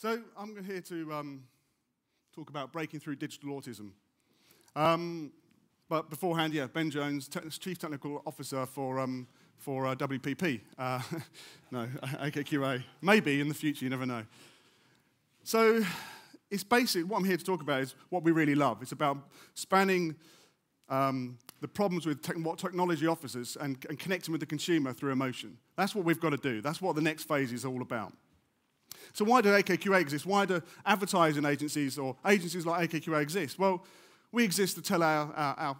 So I'm here to talk about breaking through digital autism. But beforehand, yeah, Ben Jones, Chief Technical Officer for WPP. No, AKQA. Maybe in the future, you never know. So it's basic. What I'm here to talk about is what we really love. It's about spanning the problems with what technology offers us and connecting with the consumer through emotion. That's what we've got to do. That's what the next phase is all about. So why do AKQA exist? Why do advertising agencies or agencies like AKQA exist? Well, we exist to tell our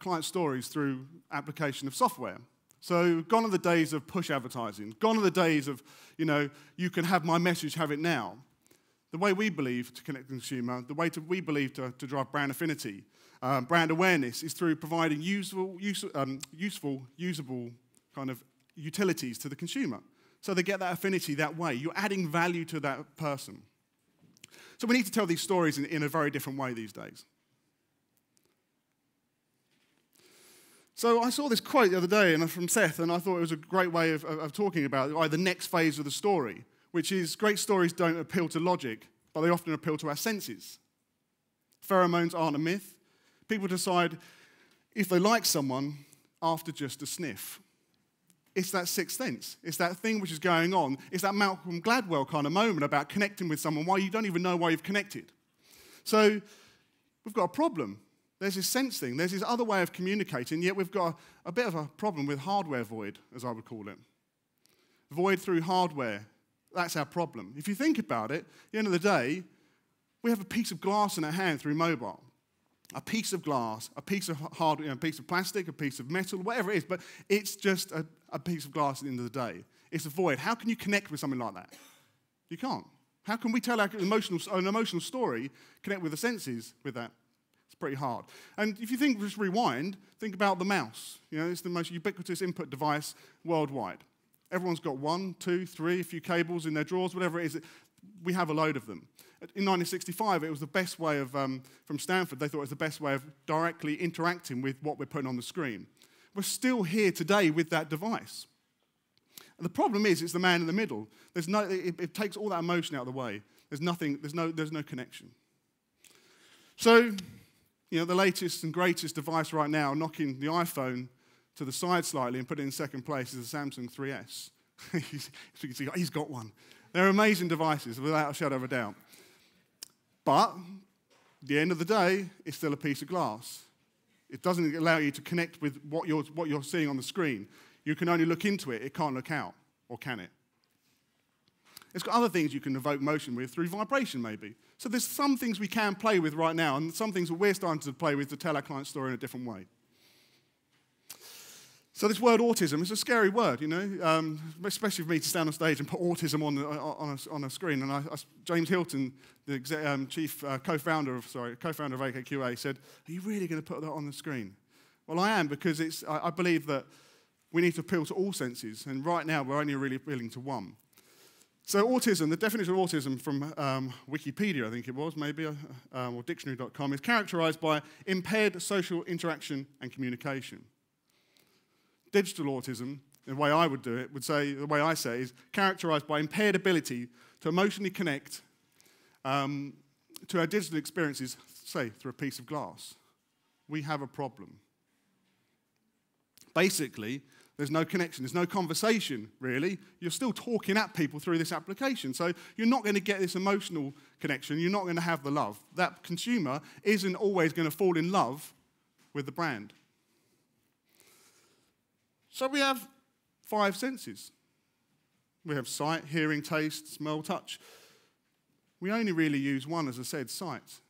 client stories through application of software. So gone are the days of push advertising. Gone are the days of, you can have my message, have it now. The way we believe to connect the consumer, the way we believe to drive brand affinity, brand awareness is through providing useful, usable kind of utilities to the consumer. So they get that affinity that way. You're adding value to that person. So we need to tell these stories in a very different way these days. So I saw this quote the other day from Seth, and I thought it was a great way of talking about the next phase of the story, which is great stories don't appeal to logic, but they often appeal to our senses. Pheromones aren't a myth. People decide if they like someone after just a sniff. It's that sixth sense. It's that thing which is going on. It's that Malcolm Gladwell kind of moment about connecting with someone while you don't even know why you've connected. So we've got a problem. There's this sense thing. There's this other way of communicating, yet we've got a bit of a problem with hardware void, as I would call it. Void through hardware. That's our problem. If you think about it, at the end of the day, we have a piece of glass in our hand through mobile. A piece of glass, a piece of hardware, a piece of plastic, a piece of metal, whatever it is, but it's just a piece of glass at the end of the day. It's a void. How can you connect with something like that? You can't. How can we tell an emotional story, connect with the senses with that? It's pretty hard. And if you just rewind, think about the mouse. It's the most ubiquitous input device worldwide. Everyone's got 1, 2, 3, a few cables in their drawers, whatever it is. We have a load of them. In 1965, it was the best way of, from Stanford, they thought it was the best way of directly interacting with what we're putting on the screen. We're still here today with that device. And the problem is, it's the man in the middle. It takes all that emotion out of the way. There's no connection. So, the latest and greatest device right now, knocking the iPhone to the side slightly and putting it in second place, is the Samsung 3S. He's got one. They're amazing devices, without a shadow of a doubt. But, at the end of the day, it's still a piece of glass. It doesn't allow you to connect with what you're seeing on the screen. You can only look into it. It can't look out. Or can it? It's got other things you can evoke motion with through vibration, maybe. So there's some things we can play with right now, and some things that we're starting to play with to tell our client story in a different way. So this word autism is a scary word, especially for me to stand on stage and put autism on a screen. And James Hilton, the chief co-founder of AKQA, said, "Are you really going to put that on the screen?" Well, I am, because I believe that we need to appeal to all senses, and right now we're only really appealing to one. So autism, the definition of autism from Wikipedia, I think it was, maybe, or dictionary.com, is characterized by impaired social interaction and communication. Digital autism, the way I would do it, the way I say, is characterized by impaired ability to emotionally connect to our digital experiences, say, through a piece of glass. We have a problem. Basically, there's no connection, there's no conversation, really. You're still talking at people through this application, so you're not going to get this emotional connection, you're not going to have the love. That consumer isn't always going to fall in love with the brand. So we have 5 senses. We have sight, hearing, taste, smell, touch. We only really use one, as I said, sight.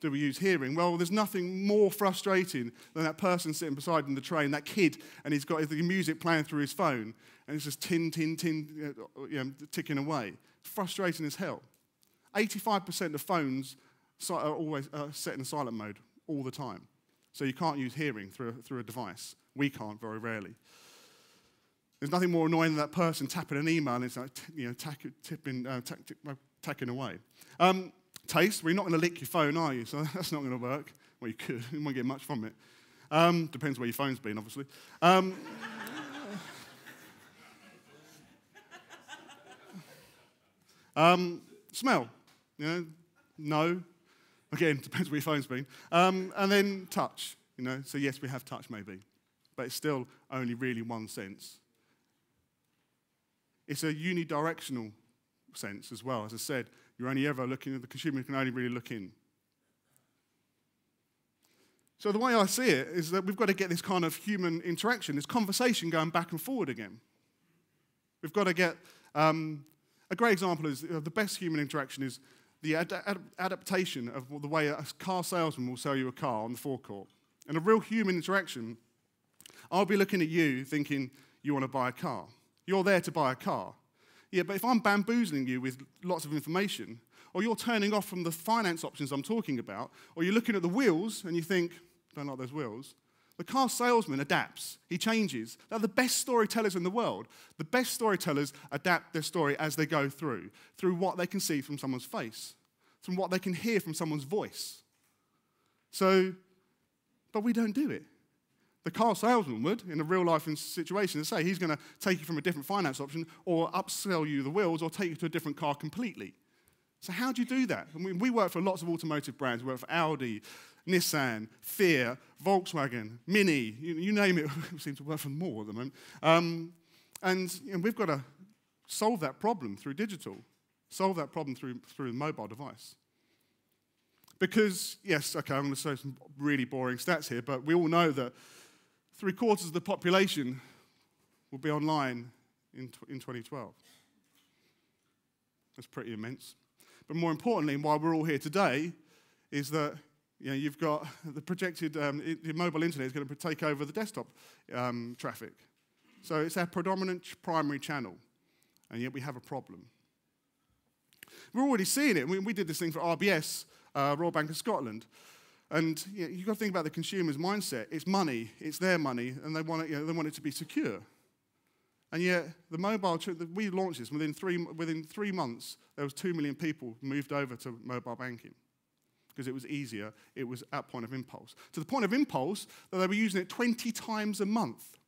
Do we use hearing? Well, there's nothing more frustrating than that person sitting beside in the train, that kid, and he's got the music playing through his phone, and it's just tin, tin, tin, ticking away. It's frustrating as hell. 85% of phones are always set in silent mode all the time. So you can't use hearing through a device. We can't, very rarely. There's nothing more annoying than that person tapping an email and it's like, tacking away. Taste, well, you're not going to lick your phone, are you? So that's not going to work. Well, you could. You won't get much from it. Depends where your phone's been, obviously. Smell, you know, no. Again, depends where your phone's been. And then touch, you know. So yes, we have touch maybe, but it's still only really one sense. It's a unidirectional sense as well. As I said, you're only ever looking at the consumer can only really look in. So the way I see it is that we've got to get this kind of human interaction, this conversation going back and forward again. We've got to get, a great example is the best human interaction is the adaptation of the way a car salesman will sell you a car on the forecourt. And a real human interaction, I'll be looking at you thinking you want to buy a car. You're there to buy a car. Yeah, but if I'm bamboozling you with lots of information, or you're turning off from the finance options I'm talking about, or you're looking at the wheels and you think, don't like those wheels, the car salesman adapts. He changes. They're the best storytellers in the world. The best storytellers adapt their story as they go through what they can see from someone's face, from what they can hear from someone's voice. So, but we don't do it. The car salesman would, in a real-life situation, say he's going to take you from a different finance option or upsell you the wheels or take you to a different car completely. So how do you do that? I mean, we work for lots of automotive brands. We work for Audi, Nissan, Fiat, Volkswagen, Mini, you name it. We seem to work for them all at the moment. And you know, we've got to solve that problem through digital, solve that problem through a mobile device. Because, yes, okay, I'm going to show some really boring stats here, but we all know that 3/4 of the population will be online in 2012. That's pretty immense. But more importantly, why we're all here today is that you've got the projected the mobile internet is going to take over the desktop traffic. So it's our predominant primary channel, and yet we have a problem. We're already seeing it. We did this thing for RBS, Royal Bank of Scotland. And you've got to think about the consumer's mindset. It's money, it's their money, and they want it, they want it to be secure. And yet, the mobile, we launched this, within three months, there was 2 million people moved over to mobile banking because it was easier, it was at point of impulse. To the point of impulse that they were using it 20 times a month,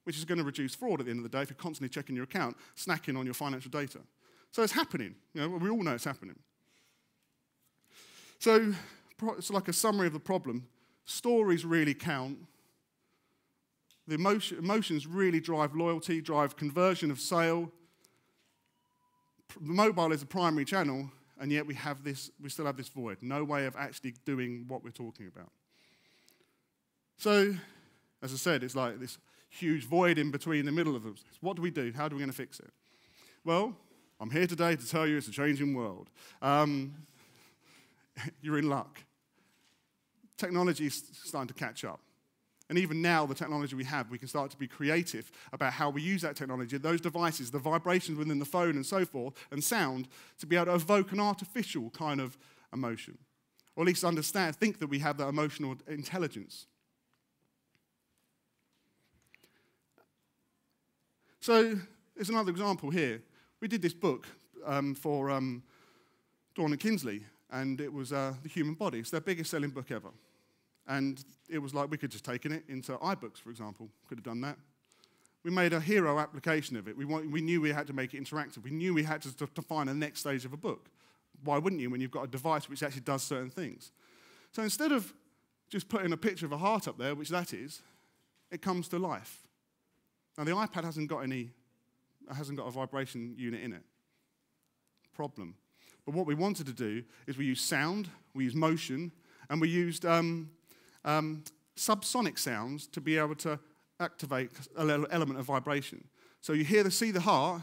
which is going to reduce fraud at the end of the day if you're constantly checking your account, snacking on your financial data. So it's happening. We all know it's happening. So it's like a summary of the problem. Stories really count. The emotions really drive loyalty, drive conversion of sale. The mobile is the primary channel, and yet we still have this void. No way of actually doing what we're talking about. So, as I said, it's like this huge void in between the middle of them. What do we do? How are we going to fix it? Well, I'm here today to tell you it's a changing world. You're in luck. Technology is starting to catch up. And even now, the technology we have, we can start to be creative about how we use that technology, those devices, the vibrations within the phone and so forth, and sound, to be able to evoke an artificial kind of emotion. Or at least think that we have that emotional intelligence. So, there's another example here. We did this book for Dawn and Kinsley, and it was The Human Body. It's their biggest selling book ever. And it was like we could just taken it into iBooks, for example. Could have done that. We made a hero application of it. We knew we had to make it interactive. We knew we had to find the next stage of a book. Why wouldn't you when you've got a device which actually does certain things? So instead of just putting a picture of a heart up there, which that is, it comes to life. Now the iPad hasn't got a vibration unit in it. Problem. But what we wanted to do is we used sound, we used motion, and we used subsonic sounds to be able to activate an element of vibration. So you see the heart,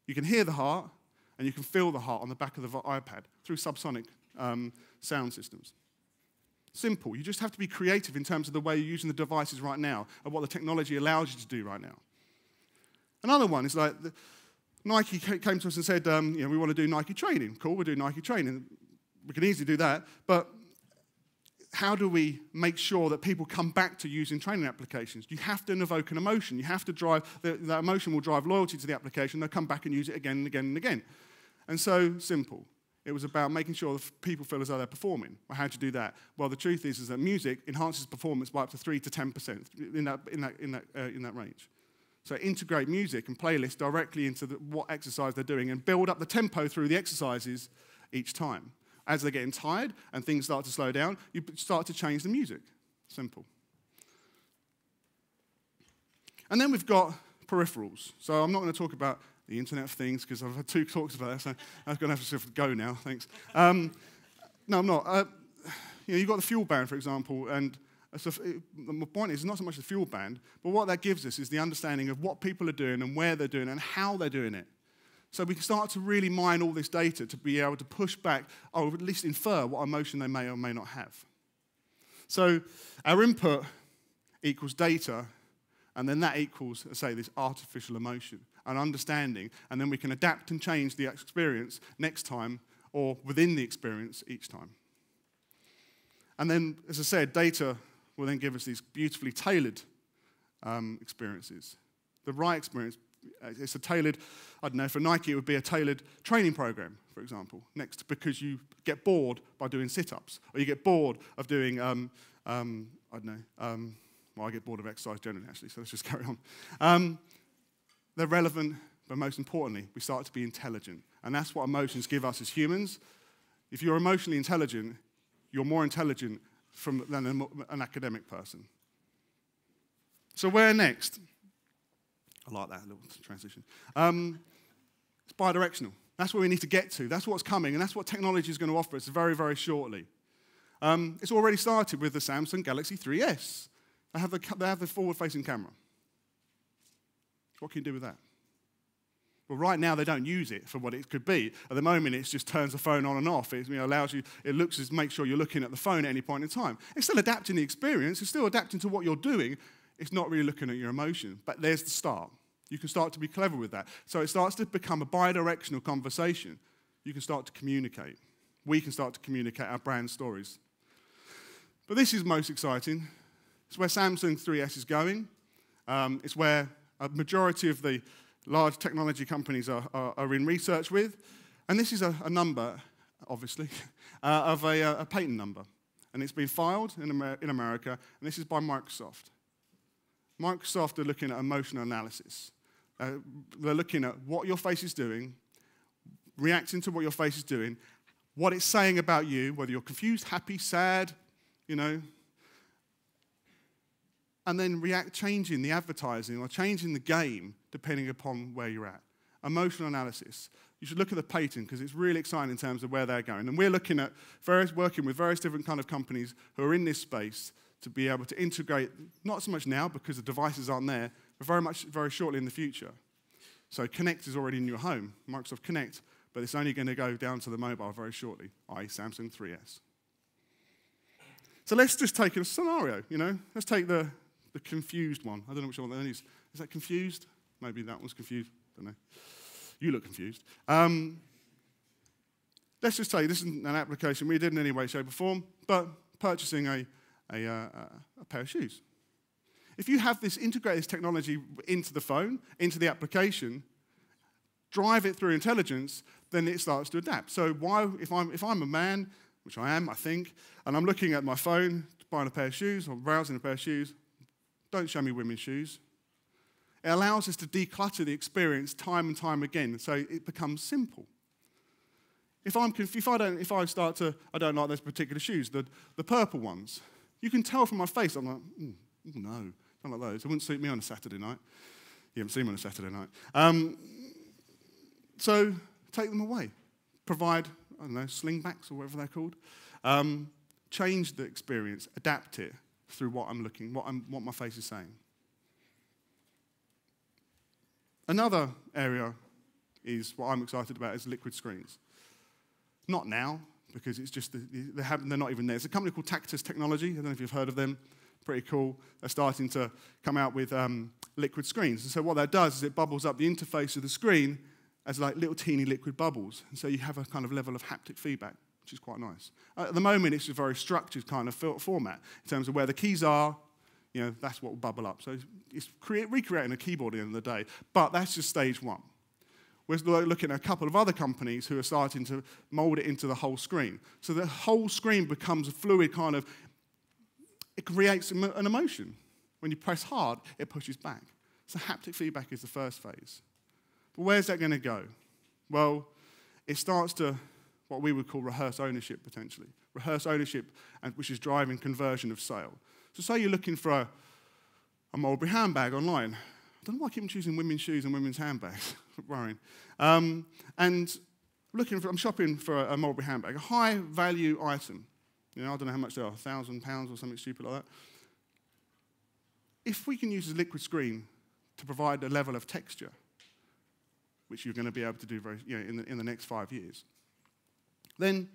you can hear the heart, and you can feel the heart on the back of the iPad through subsonic sound systems. Simple. You just have to be creative in terms of the way you're using the devices right now and what the technology allows you to do right now. Another one is like Nike came to us and said, we want to do Nike training. Cool, we'll do Nike training. We can easily do that, but how do we make sure that people come back to using training applications? You have to evoke an emotion. You have to drive, that emotion will drive loyalty to the application. They'll come back and use it again and again and again. And so, simple. It was about making sure that people feel as though they're performing. Well, how do you do that? Well, the truth is that music enhances performance by up to 3 to 10% in that range. So integrate music and playlists directly into what exercise they're doing and build up the tempo through the exercises each time. As they're getting tired and things start to slow down, you start to change the music. Simple. And then we've got peripherals. So I'm not going to talk about the Internet of Things because I've had 2 talks about that, so I'm going to have to sort of go now, thanks. No, I'm not. You've got the fuel band, for example, and my point is not so much the fuel band, but what that gives us is the understanding of what people are doing and where they're doing it and how they're doing it. So we can start to really mine all this data to be able to push back, or at least infer what emotion they may or may not have. So our input equals data, and then that equals, say, this artificial emotion, an understanding, and then we can adapt and change the experience next time or within the experience each time. And then, as I said, data will then give us these beautifully tailored experiences. The right experience, it's a tailored, I don't know, for Nike it would be a tailored training program, for example, next, because you get bored by doing sit-ups, or you get bored of doing, I don't know, well, I get bored of exercise generally, actually, so let's just carry on. They're relevant, but most importantly, we start to be intelligent. And that's what emotions give us as humans. If you're emotionally intelligent, you're more intelligent than an academic person. So where next? I like that little transition. It's bidirectional. That's where we need to get to. That's what's coming, and that's what technology is going to offer us very, very shortly. It's already started with the Samsung Galaxy 3S. They have the forward-facing camera. What can you do with that? Well, right now they don't use it for what it could be. At the moment, it just turns the phone on and off. It allows you, it looks to make sure you're looking at the phone at any point in time. It's still adapting the experience. It's still adapting to what you're doing. It's not really looking at your emotion. But there's the start. You can start to be clever with that. So it starts to become a bi-directional conversation. You can start to communicate. We can start to communicate our brand stories. But this is most exciting. It's where Samsung 3S is going. It's where a majority of the large technology companies are in research with. And this is a number, obviously, of a patent number. And it's been filed in America, and this is by Microsoft. Microsoft are looking at emotional analysis. They're looking at what your face is doing, reacting to what your face is doing, what it's saying about you, whether you're confused, happy, sad, you know, and then changing the advertising or changing the game depending upon where you're at. Emotional analysis. You should look at the patent because it's really exciting in terms of where they're going. And we're looking at working with various different kind of companies who are in this space to be able to integrate, not so much now because the devices aren't there, but very shortly in the future. So Connect is already in your home, Microsoft Connect, but it's only going to go down to the mobile very shortly, i.e. Samsung 3S. So let's just take a scenario, you know. Let's take the confused one. I don't know which one that is. Is that confused? Maybe that one's confused. I don't know. You look confused. Let's just say this isn't an application we did in any way, shape, or form, but purchasing a pair of shoes. If you have this, integrate this technology into the phone, into the application, drive it through intelligence, then it starts to adapt. So if I'm a man, which I am, I think, and I'm looking at my phone, buying a pair of shoes, or browsing a pair of shoes, don't show me women's shoes. It allows us to declutter the experience time and time again, so it becomes simple. If I don't like those particular shoes, the purple ones, you can tell from my face, I'm like, no, don't like those. It wouldn't suit me on a Saturday night. You haven't seen me on a Saturday night. So take them away. Provide, I don't know, slingbacks or whatever they're called. Change the experience, adapt it through what I'm looking, what my face is saying. Another area is what I'm excited about is liquid screens. Not now, because it's just they're not even there. It's a company called Tactus Technology. I don't know if you've heard of them. Pretty cool. They're starting to come out with liquid screens. And so what that does is it bubbles up the interface of the screen as like little teeny liquid bubbles. And so you have a kind of level of haptic feedback, which is quite nice. At the moment, it's a very structured kind of format in terms of where the keys are. You know, that's what will bubble up. So it's recreating a keyboard at the end of the day. But that's just stage one. We're looking at a couple of other companies who are starting to mold it into the whole screen. So the whole screen becomes a fluid kind of, it creates an emotion. When you press hard, it pushes back. So haptic feedback is the first phase. But where's that going to go? Well, it starts to what we would call rehearse ownership, potentially. Rehearse ownership, which is driving conversion of sale. So say you're looking for a Mulberry handbag online. I don't know why I keep choosing women's shoes and women's handbags. Worrying. And I'm shopping for a Mulberry handbag, a high-value item. You know, I don't know how much they are, £1,000 or something stupid like that. If we can use a liquid screen to provide a level of texture, which you're going to be able to do in the next 5 years, then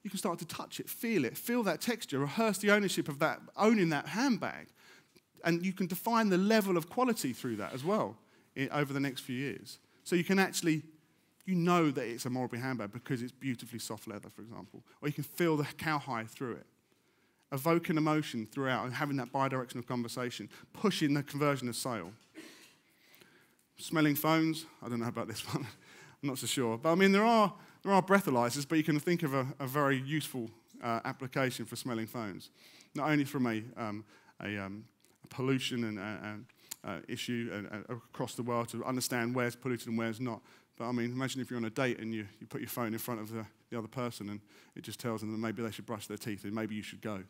you can start to touch it, feel that texture, rehearse the ownership of that, owning that handbag, and you can define the level of quality through that as well over the next few years. So you can actually, you know that it's a Mulberry handbag because it's beautifully soft leather, for example, or you can feel the cowhide through it. Evoking emotion throughout and having that bi-directional conversation, pushing the conversion of sale. Smelling phones, I don't know about this one, I'm not so sure. But I mean, there are breathalyzers, but you can think of a very useful application for smelling phones. Not only from a pollution and issue across the world to understand where's polluted and where's not, but I mean, imagine if you're on a date and you put your phone in front of the other person and it just tells them that maybe they should brush their teeth and maybe you should go.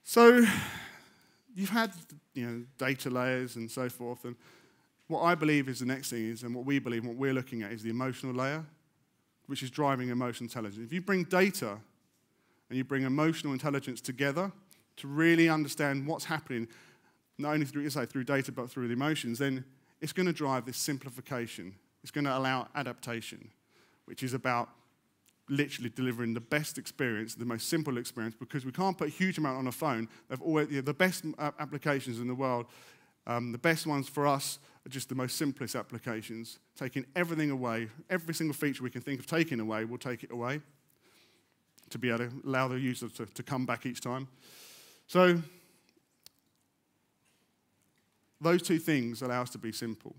So you've had data layers and so forth, and what I believe is the next thing is, and what we believe, and what we're looking at is the emotional layer, which is driving emotional intelligence. If you bring data and you bring emotional intelligence together to really understand what's happening, not only through data but through the emotions, then it's going to drive this simplification. It's going to allow adaptation, which is about literally delivering the best experience, the most simple experience, because we can't put a huge amount on a phone. They've always, the best applications in the world, the best ones for us are just the most simplest applications, taking everything away. Every single feature we can think of taking away, we'll take it away to be able to allow the user to come back each time. So those two things allow us to be simple.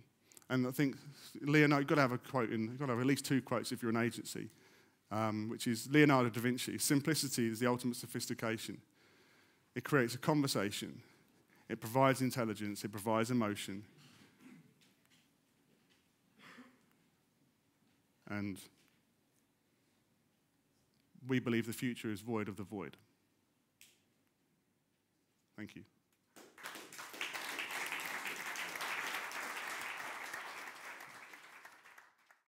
And I think, Leonardo, you've got to have a quote you've got to have at least 2 quotes if you're an agency. Which is Leonardo da Vinci. Simplicity is the ultimate sophistication. It creates a conversation. It provides intelligence. It provides emotion. And we believe the future is void of the void. Thank you.